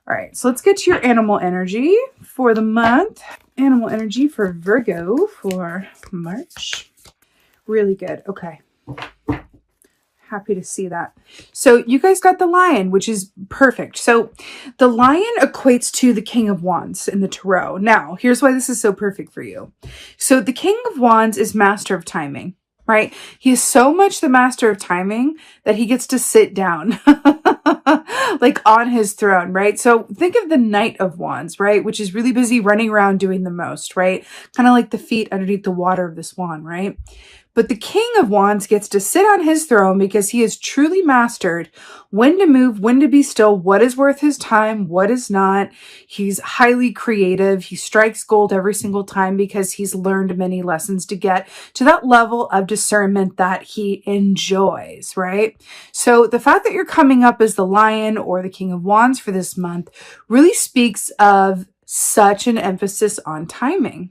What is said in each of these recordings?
All right, so let's get to your animal energy for the month. Animal energy for Virgo for March. Really good. Okay. Happy to see that. So you guys got the lion, which is perfect. So the lion equates to the King of Wands in the tarot. Now, here's why this is so perfect for you. So the King of Wands is master of timing, right? He is so much the master of timing that he gets to sit down like on his throne, right? So think of the Knight of Wands, right? Which is really busy running around doing the most, right? Kind of like the feet underneath the water of the swan, right? But the King of Wands gets to sit on his throne because he has truly mastered when to move, when to be still, what is worth his time, what is not. He's highly creative. He strikes gold every single time because he's learned many lessons to get to that level of discernment that he enjoys, right? So the fact that you're coming up as the Lion or the King of Wands for this month really speaks of such an emphasis on timing,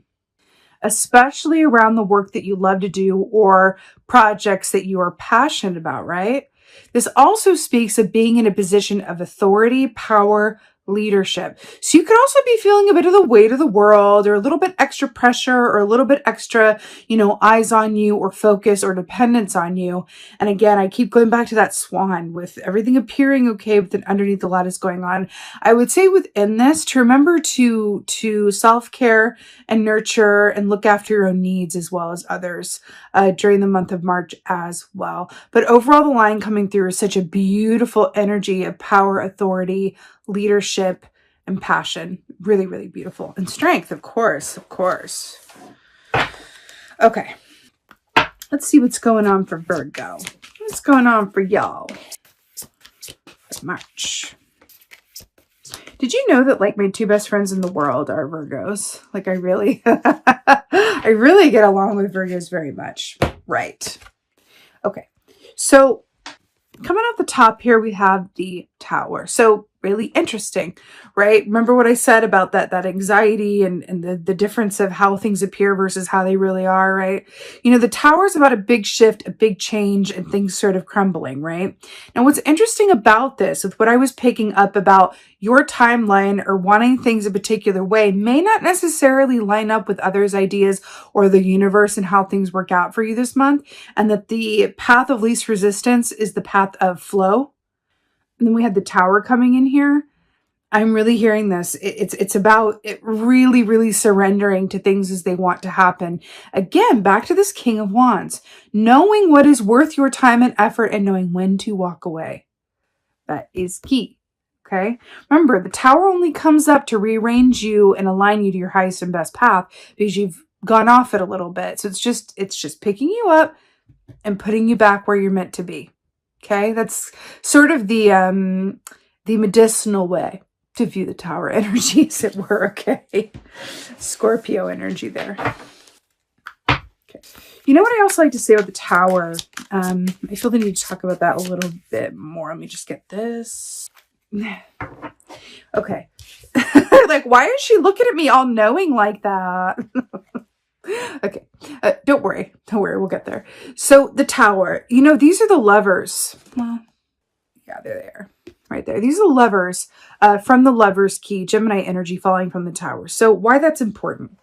especially around the work that you love to do or projects that you are passionate about, right? This also speaks of being in a position of authority, power, leadership. So you could also be feeling a bit of the weight of the world or a little bit extra pressure or a little bit extra, eyes on you or focus or dependence on you. And again, I keep going back to that swan with everything appearing okay, but then underneath a lot is going on. I would say within this to remember to self-care and nurture and look after your own needs as well as others during the month of March as well. But overall, the line coming through is such a beautiful energy of power, authority, leadership, and passion. Really, really beautiful. And strength, of course, of course. Okay. Let's see what's going on for Virgo. What's going on for y'all for March? Did you know that like my two best friends in the world are Virgos? Like I really, I really get along with Virgos very much. Right. Okay. So coming off the top here, we have the Tower. So really interesting, right? Remember what I said about that anxiety and the difference of how things appear versus how they really are, right? The Tower is about a big shift, a big change, and things sort of crumbling, right? Now, what's interesting about this, with what I was picking up about your timeline or wanting things a particular way, may not necessarily line up with others' ideas or the universe and how things work out for you this month, and that the path of least resistance is the path of flow. And then we had the Tower coming in here. I'm really hearing this. It's about it really, really surrendering to things as they want to happen. Again, back to this King of Wands. Knowing what is worth your time and effort and knowing when to walk away. That is key. Okay? Remember, the Tower only comes up to rearrange you and align you to your highest and best path because you've gone off it a little bit. So it's just picking you up and putting you back where you're meant to be. Okay, that's sort of the medicinal way to view the Tower energy, as it were. Okay, Scorpio energy there. Okay, you know what I also like to say about the Tower? I feel the need to talk about that a little bit more. Let me just get this. Okay, like why is she looking at me all knowing like that? Okay, don't worry, we'll get there. So the Tower, these are the levers. Well, yeah, they're there, right there. These are the levers from the Lover's Key, Gemini energy falling from the Tower. So why that's important?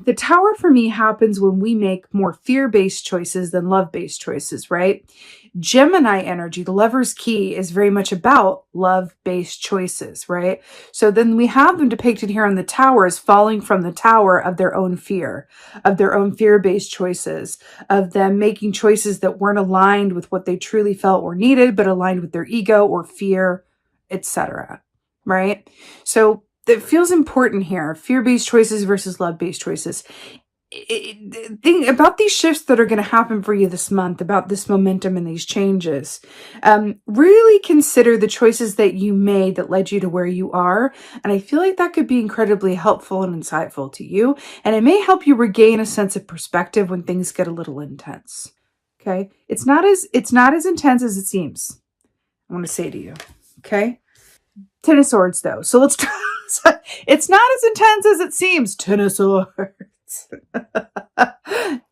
The Tower for me happens when we make more fear-based choices than love-based choices, right? Gemini energy, the Lover's Key, is very much about love-based choices, right? So then we have them depicted here on the Tower as falling from the Tower of their own fear, of their own fear-based choices, of them making choices that weren't aligned with what they truly felt or needed, but aligned with their ego or fear, etc., right? So that feels important here. Fear-based choices versus love-based choices. Think about these shifts that are going to happen for you this month, about this momentum and these changes. Really consider the choices that you made that led you to where you are. And I feel like that could be incredibly helpful and insightful to you. And it may help you regain a sense of perspective when things get a little intense. Okay? It's not as intense as it seems. I want to say to you. Okay? Ten of Swords, though. So let's try. It's not as intense as it seems. Ten of Swords.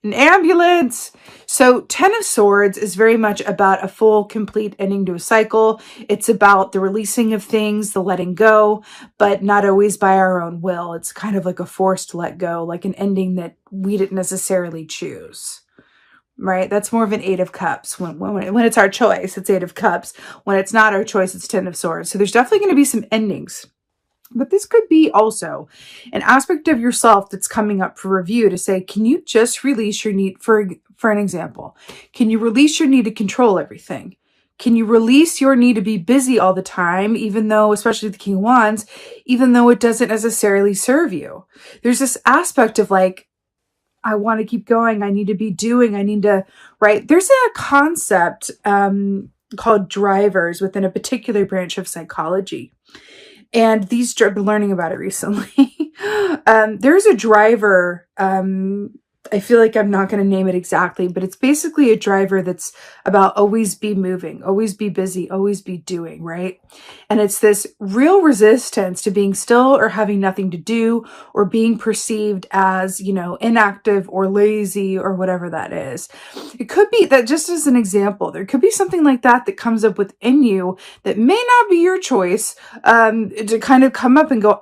An ambulance. So 10 of Swords is very much about a full, complete ending to a cycle. It's about the releasing of things, the letting go, but not always by our own will. It's kind of like a forced let go, like an ending that we didn't necessarily choose. Right? That's more of an 8 of Cups. When it's our choice, it's 8 of Cups. When it's not our choice, it's 10 of Swords. So there's definitely going to be some endings. But this could be also an aspect of yourself that's coming up for review to say, can you just release your need for an example? Can you release your need to control everything? Can you release your need to be busy all the time, even though, especially the King of Wands, even though it doesn't necessarily serve you? There's this aspect of like, I want to keep going. I need to be doing. I need to, right? There's a concept called drivers within a particular branch of psychology. And these, I've been learning about it recently. There's a driver, I feel like I'm not going to name it exactly, but it's basically a driver that's about always be moving, always be busy, always be doing, right? And it's this real resistance to being still or having nothing to do or being perceived as, you know, inactive or lazy or whatever that is. It could be that, just as an example, there could be something like that that comes up within you that may not be your choice, to kind of come up and go,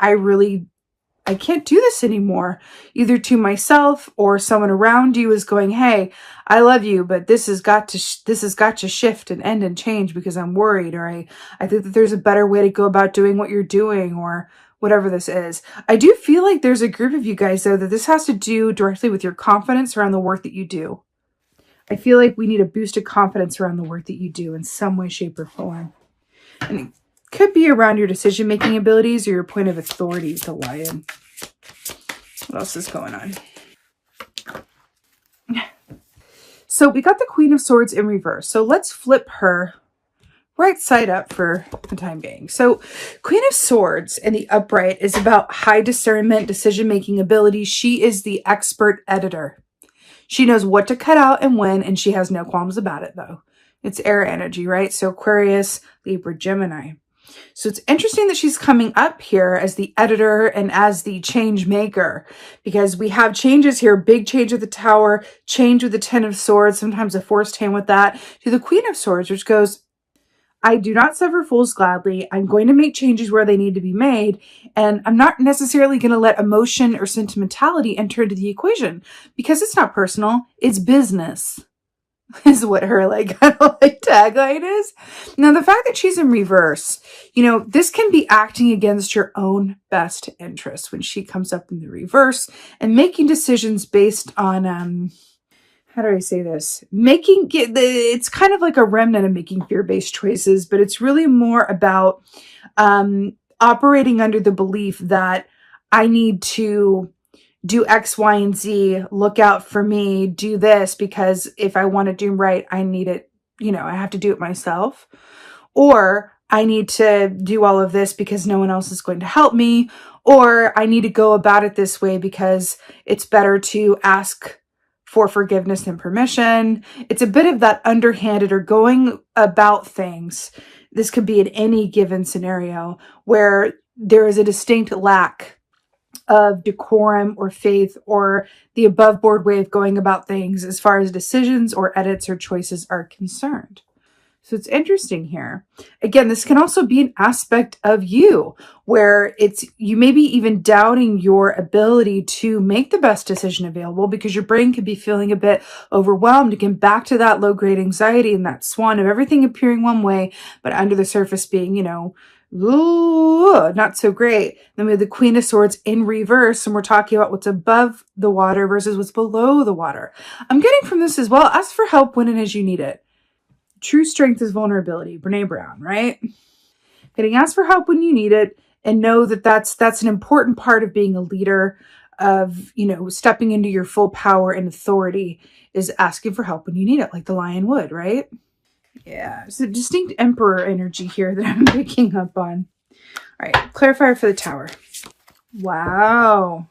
I can't do this anymore, either to myself or someone around you is going, hey, I love you, but this has got to shift and end and change because I'm worried, or I think that there's a better way to go about doing what you're doing, or whatever this is. I do feel like there's a group of you guys, though, that this has to do directly with your confidence around the work that you do. I feel like we need a boost of confidence around the work that you do in some way, shape, or form. And it could be around your decision-making abilities or your point of authority with the Lion. What else is going on? So we got the Queen of Swords in reverse. So let's flip her right side up for the time being. So Queen of Swords in the upright is about high discernment, decision-making ability. She is the expert editor. She knows what to cut out and when, and she has no qualms about it, though. It's air energy, right? So Aquarius, Libra, Gemini. So it's interesting that she's coming up here as the editor and as the change maker, because we have changes here, big change with the Tower, change with the 10 of Swords, sometimes a forced hand with that, to the Queen of Swords, which goes, I do not suffer fools gladly. I'm going to make changes where they need to be made. And I'm not necessarily going to let emotion or sentimentality enter into the equation, because it's not personal. It's business, is what her kind of tagline is. Now, the fact that she's in reverse, you know, this can be acting against your own best interest when she comes up in the reverse and making decisions based on, how do I say this? It's kind of like a remnant of making fear-based choices, but it's really more about operating under the belief that I need to do X, Y, and Z, look out for me, do this, because if I want to do right, I need it, you know, I have to do it myself. Or I need to do all of this because no one else is going to help me. Or I need to go about it this way because it's better to ask for forgiveness than permission. It's a bit of that underhanded or going about things. This could be in any given scenario where there is a distinct lack of decorum or faith or the above board way of going about things as far as decisions or edits or choices are concerned. So it's interesting here. Again, this can also be an aspect of you where you may be even doubting your ability to make the best decision available because your brain could be feeling a bit overwhelmed. Again, back to that low grade anxiety and that swan of everything appearing one way, but under the surface being, you know, ooh, not so great. Then we have the Queen of Swords in reverse, and we're talking about what's above the water versus what's below the water. I'm getting from this as well, ask for help when and as you need it. True strength is vulnerability. Brene Brown, right? Getting asked for help when you need it, and know that that's an important part of being a leader, of, you know, stepping into your full power and authority, is asking for help when you need it, like the lion would, right? Yeah, it's a distinct Emperor energy here that I'm picking up on. All right, clarifier for the Tower. Wow.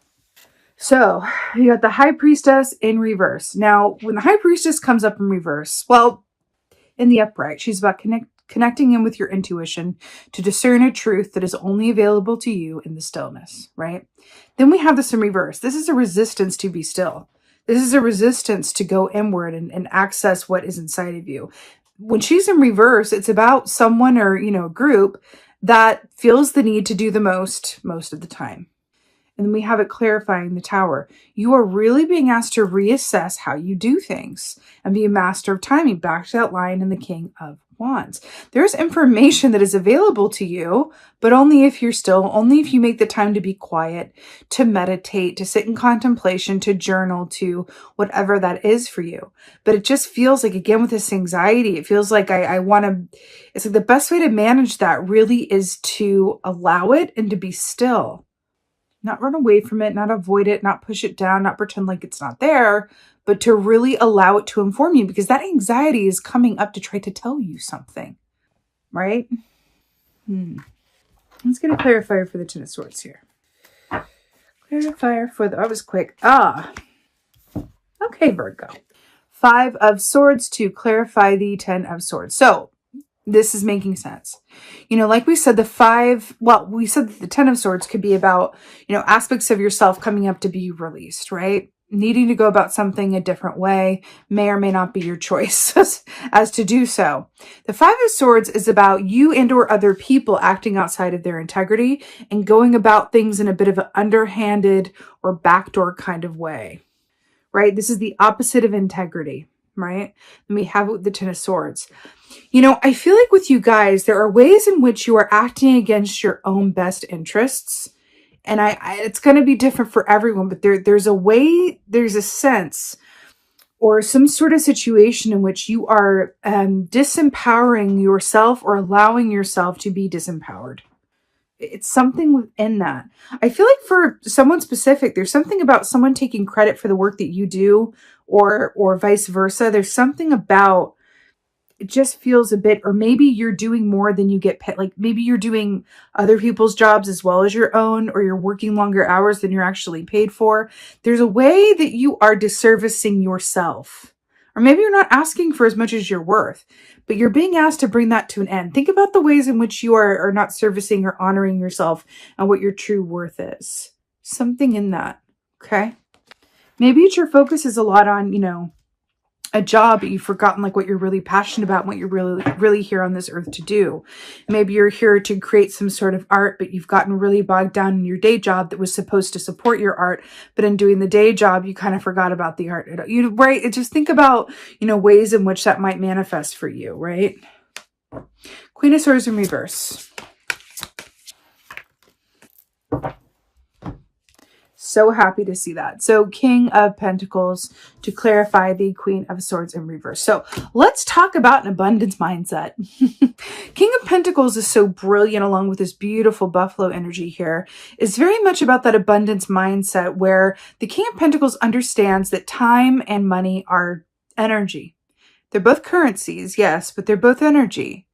So you got the High Priestess in reverse. Now, when the High Priestess comes up in reverse, well, in the upright, she's about connecting in with your intuition to discern a truth that is only available to you in the stillness, right? Then we have this in reverse. This is a resistance to be still. This is a resistance to go inward and access what is inside of you. When she's in reverse, it's about someone or, a group that feels the need to do the most of the time. And then we have it clarifying the Tower. You are really being asked to reassess how you do things and be a master of timing. Back to that line in the King of Wands. There's information that is available to you, but only if you're still, only if you make the time to be quiet, to meditate, to sit in contemplation, to journal, to whatever that is for you. But it just feels like, again, with this anxiety, it feels like I want to, it's like the best way to manage that really is to allow it and to be still. Not run away from it, not avoid it, not push it down, not pretend like it's not there, but to really allow it to inform you, because that anxiety is coming up to try to tell you something, right? Let's get a clarifier for the Ten of Swords here. Clarifier for the, that was quick. Okay, Virgo. 5 of Swords to clarify the 10 of Swords. So this is making sense. Like we said, we said the 10 of Swords could be about, aspects of yourself coming up to be released, right? Needing to go about something a different way may or may not be your choice as to do so. The 5 of Swords is about you and or other people acting outside of their integrity and going about things in a bit of an underhanded or backdoor kind of way, right? This is the opposite of integrity, right? And we have it with the 10 of Swords. I feel like with you guys, there are ways in which you are acting against your own best interests. And it's going to be different for everyone, but there's a sense or some sort of situation in which you are disempowering yourself or allowing yourself to be disempowered. It's something within that. I feel like for someone specific, there's something about someone taking credit for the work that you do or vice versa. There's something about it just feels a bit, or maybe you're doing more than you get paid. Like maybe you're doing other people's jobs as well as your own, or you're working longer hours than you're actually paid for. There's a way that you are disservicing yourself, or maybe you're not asking for as much as you're worth, but you're being asked to bring that to an end. Think about the ways in which you are not servicing or honoring yourself and what your true worth is. Something in that. Okay. Maybe your focus is a lot on, a job, but you've forgotten like what you're really passionate about and what you're really here on this earth to do. Maybe you're here to create some sort of art, but you've gotten really bogged down in your day job that was supposed to support your art. But in doing the day job, you kind of forgot about the art. Right? Just think about, ways in which that might manifest for you, right? Queen of Swords in reverse. So happy to see that. So King of Pentacles to clarify the Queen of Swords in reverse. So let's talk about an abundance mindset. King of Pentacles is so brilliant, along with this beautiful buffalo energy here. It's very much about that abundance mindset where the King of Pentacles understands that time and money are energy. They're both currencies, yes, but they're both energy.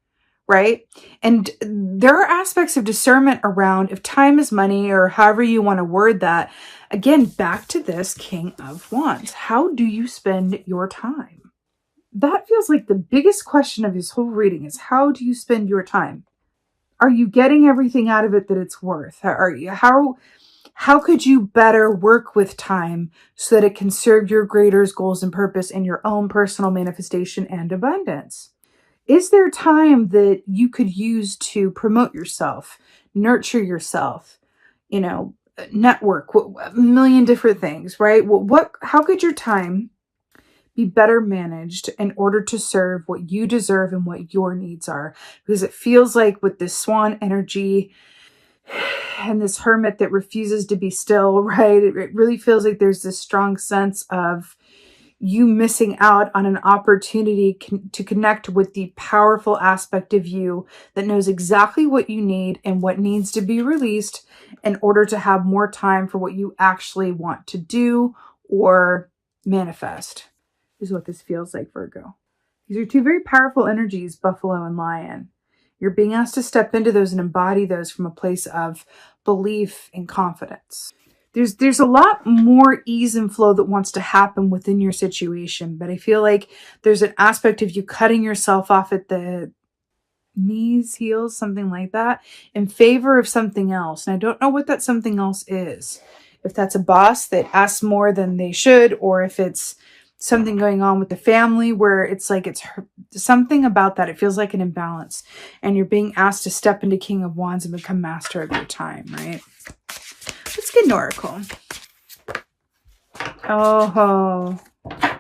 Right? And there are aspects of discernment around if time is money, or however you want to word that. Again, back to this King of Wands. How do you spend your time? That feels like the biggest question of this whole reading is, how do you spend your time? Are you getting everything out of it that it's worth? How could you better work with time so that it can serve your greater goals and purpose in your own personal manifestation and abundance? Is there time that you could use to promote yourself, nurture yourself, network, a million different things, right? How could your time be better managed in order to serve what you deserve and what your needs are? Because it feels like with this swan energy and this hermit that refuses to be still, right? It really feels like there's this strong sense of you missing out on an opportunity to connect with the powerful aspect of you that knows exactly what you need and what needs to be released in order to have more time for what you actually want to do or manifest, is what this feels like, Virgo. These are two very powerful energies, Buffalo and Lion. You're being asked to step into those and embody those from a place of belief and confidence. There's a lot more ease and flow that wants to happen within your situation, but I feel like there's an aspect of you cutting yourself off at the knees, heels, something like that, in favor of something else. And I don't know what that something else is. If that's a boss that asks more than they should, or if it's something going on with the family where it's like it's something about that. It feels like an imbalance. And you're being asked to step into King of Wands and become master of your time, right? Let's get an oracle. Oh, God.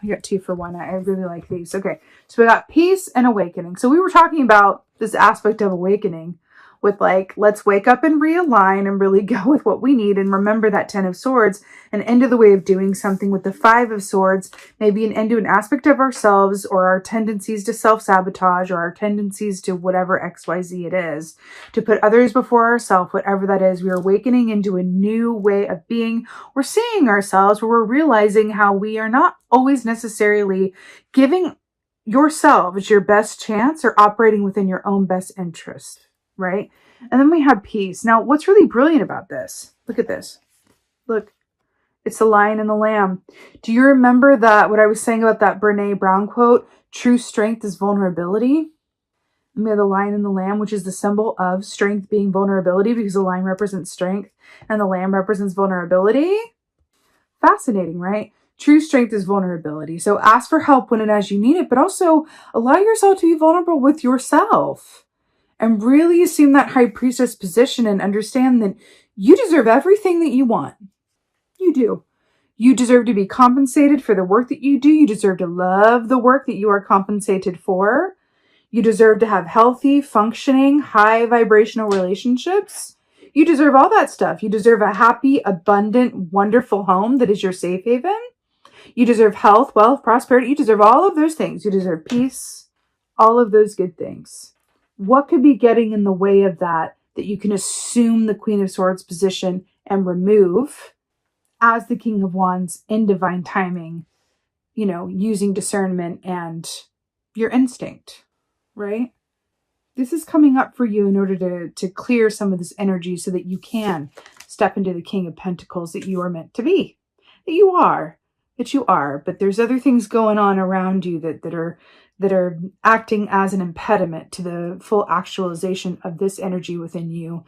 We got 2 for 1. I really like these. Okay, so we got peace and awakening. So we were talking about this aspect of awakening with like, let's wake up and realign and really go with what we need and remember that 10 of Swords, an end to the way of doing something. With the 5 of Swords, maybe an end to an aspect of ourselves or our tendencies to self-sabotage or our tendencies to whatever XYZ it is, to put others before ourselves, whatever that is. We are awakening into a new way of being. We're seeing ourselves where we're realizing how we are not always necessarily giving yourselves your best chance or operating within your own best interest. Right? And then we have peace. Now, what's really brilliant about this? Look at this. Look, it's the lion and the lamb. Do you remember that, what I was saying about that Brene Brown quote, true strength is vulnerability? And we have the lion and the lamb, which is the symbol of strength being vulnerability, because the lion represents strength and the lamb represents vulnerability. Fascinating, right? True strength is vulnerability. So ask for help when and as you need it, but also allow yourself to be vulnerable with yourself. And really assume that high priestess position and understand that you deserve everything that you want. You do. You deserve to be compensated for the work that you do. You deserve to love the work that you are compensated for. You deserve to have healthy, functioning, high vibrational relationships. You deserve all that stuff. You deserve a happy, abundant, wonderful home that is your safe haven. You deserve health, wealth, prosperity. You deserve all of those things. You deserve peace, all of those good things. What could be getting in the way of that you can assume the Queen of Swords position and remove as the King of Wands in divine timing, you know, using discernment and your instinct, right? This is coming up for you in order to clear some of this energy so that you can step into the King of Pentacles that you are meant to be, that you are, but there's other things going on around you that are acting as an impediment to the full actualization of this energy within you,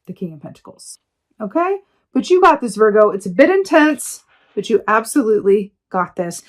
the King of Pentacles. Okay? But you got this, Virgo. It's a bit intense, but you absolutely got this.